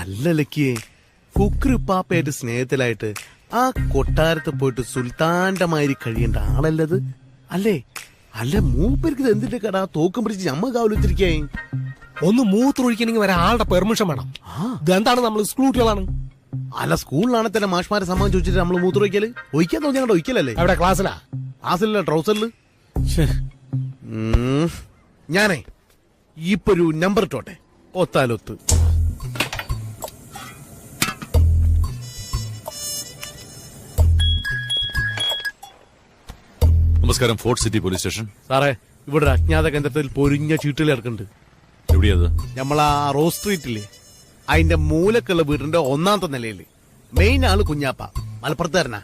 അല്ലലക്കിയേ ഫുക്രിപ്പാപ്പയായിട്ട് സ്നേഹത്തിലായിട്ട് ആ കൊട്ടാരത്ത് പോയിട്ട് സുൽത്താന്റെ മാതിരി കഴിയേണ്ട ആളല്ലത് അല്ലേ? അല്ല മൂപ്പർക്ക് ഇത് എന്തിന്റെ കടാ തോക്കം പിടിച്ച് ഞമ്മ കാവലിച്ചിരിക്കേ? ഒന്ന് മൂത്രൊഴിക്കണമെങ്കിൽ വരെ ആളുടെ പെർമിഷൻ വേണം. ഇതെന്താണ് നമ്മൾ സ്കൂൾ കുട്ടികളാണ്. അല്ല സ്കൂളിലാണ് തന്നെ മാഷ്മാരെ സമ്മതം ചോദിച്ചിട്ട് നമ്മൾ മൂത്രമൊഴിക്കല് ഒഴിക്കാൻ തോന്നിയാണ്ടോ ഒഴിക്കലല്ലേ? അവിടെ ക്ലാസ്സിലാ? ക്ലാസ്സിലല്ല, ട്രൗസറില്. ഞാനേ ഇപ്പൊ ഒരു നമ്പർ ഇട്ടോട്ടെ, ഒത്താലൊത്ത്. നമസ്കാരം, ഫോർട്ട് സിറ്റി പോലീസ് സ്റ്റേഷൻ. സാറേ, ഇവിടെ ഒരു അജ്ഞാത കേന്ദ്രത്തിൽ പൊരിഞ്ഞ ചീട്ടുകൾ ഇറക്കുന്നുണ്ട്. എവിടെയത്? നമ്മളാ റോസ് സ്ട്രീറ്റില്ലേ, അതിന്റെ മൂലക്കുള്ള വീടിന്റെ 1ാമത്തെ നിലയില്. മെയിൻ ആള് കുഞ്ഞാപ്പ, മലപ്പുറത്തുകാരനാ.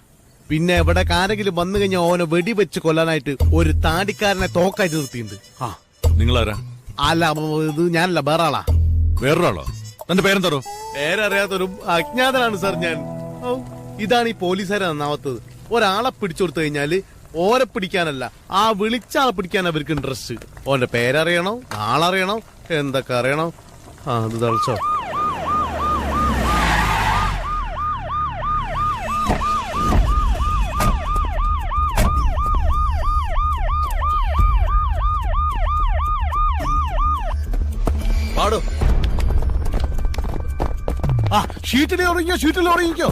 പിന്നെ ഇവിടെ ആരെങ്കിലും വന്നു കഴിഞ്ഞാൽ ഓനെ വെടിവെച്ച് കൊല്ലാനായിട്ട് ഒരു താടിക്കാരനെ തോക്കായിട്ട് നിർത്തിയിട്ടുണ്ട്. ആ, നിങ്ങളാരാ? അല്ല, ഇത് ഞാനല്ല, വേറെ ആളാ. വേറൊരാളോ? തന്റെ പേരെന്താറോ? പേരറിയാത്തൊരു അജ്ഞാതനാണ് സാർ ഞാൻ. ഇതാണ് ഈ പോലീസുകാരെ നന്നാവത്തത്. ഒരാളെ പിടിച്ചെടുത്തു കഴിഞ്ഞാല് ഓരെ പിടിക്കാനല്ല, ആ വിളിച്ച ആളെ പിടിക്കാൻ അവർക്ക് ഇൻട്രസ്റ്റ്. ഓന്റെ പേരറിയണോ, ആളറിയണോ, എന്തൊക്കെ അറിയണോ. ആ, അത് തളിച്ചോ. പാടോ. ആ, ഷീറ്റിൽ ഉറങ്ങിക്കോ, ഷീറ്റിൽ ഉറങ്ങിക്കോ.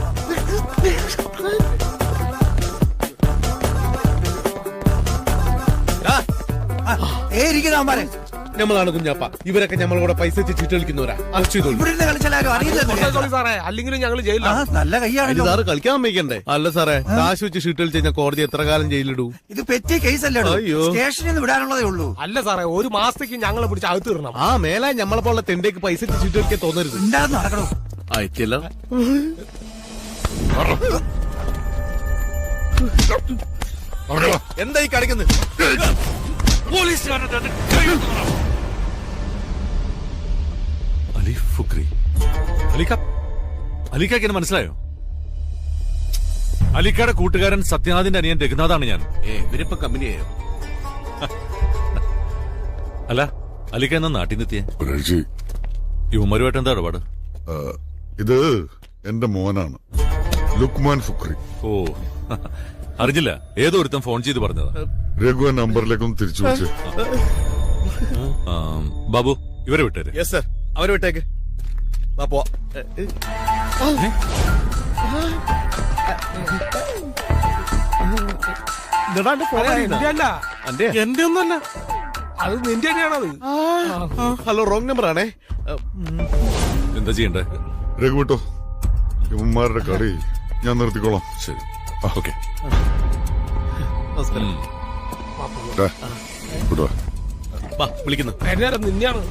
നമ്മളാണ് കുഞ്ഞാപ്പ. ഇവരൊക്കെ നമ്മളോട് പൈസ വെച്ച് ചീട്ട് കളിക്കുന്നവരാ. അല്ലെങ്കിലും ഞങ്ങൾ ജയിലിൽ നല്ല കൈയാണ് സാറ് കളിക്കാൻ സമ്മതിക്കണ്ടേ? അല്ല സാറേ, കാശ് വെച്ച് ഷീട്ട് കളിച്ച് കഴിഞ്ഞാൽ കോടതി എത്ര കാലം ജയിലിടൂ? ഇത് പെറ്റിയ കേസല്ലേ? അയ്യോ, സ്റ്റേഷനിൽ നിന്ന് വിടാനുള്ളതേ ഉള്ളൂ. അല്ല സാറേ, ഒരു മാസത്തേക്ക് ഞങ്ങളെ പിടിച്ച് അകത്ത് ഇടണം. ആ മേലെ നമ്മളെ പോലുള്ള തെണ്ടേക്ക് പൈസ വെച്ച് ചീട്ട് കളിക്കാൻ തോന്നരുത്. ഉണ്ടാകുന്ന നടക്കണോ? അയച്ചല്ലോ. എന്തായി കളിക്കുന്നത്? അലി ഫുക്രി. അലിക്കാക്ക് മനസ്സിലായോ? അലിക്കയുടെ കൂട്ടുകാരൻ സത്യനാഥിന്റെ അനിയൻ രഘുനാഥാണ് ഞാൻ. ഇവരിപ്പോ കമ്പനിയായോ? അല്ല, അലിക്ക എന്നാ നാട്ടിൽ നിന്നെത്തിയേ? ഒരാഴ്ച. ഇവന്മാരുമായിട്ട് എന്താ ഇടപാട്? ഇത് എന്റെ മോനാണ്, ലുക്മാൻ ഫുക്രി. ഓ, അറിഞ്ഞില്ല. ഏതോ ഒരുത്തൻ ഫോൺ ചെയ്ത് പറഞ്ഞതാ. രഘു ആ നമ്പറിലേക്കൊന്ന് തിരിച്ചു വെച്ച്. ബാബു, ഇവരെ വിട്ടേര്. യെസ് സർ, അവരെ വിട്ടേക്ക്. പോവാ. എന്റെ ഒന്നല്ല, അത് നിന്റെ തന്നെയാണത്. ഹലോ, റോങ് നമ്പർ ആണേ. എന്താ ചെയ്യണ്ടേ? രഘു വിട്ടോ, ഇവന്മാരുടെ കളി ഞാൻ നിർത്തിക്കോളാം. ശരി, ഓക്കെ. നമസ്കാരം. വിടുവാ. വിളിക്കുന്നു. നിന്നെയാണ്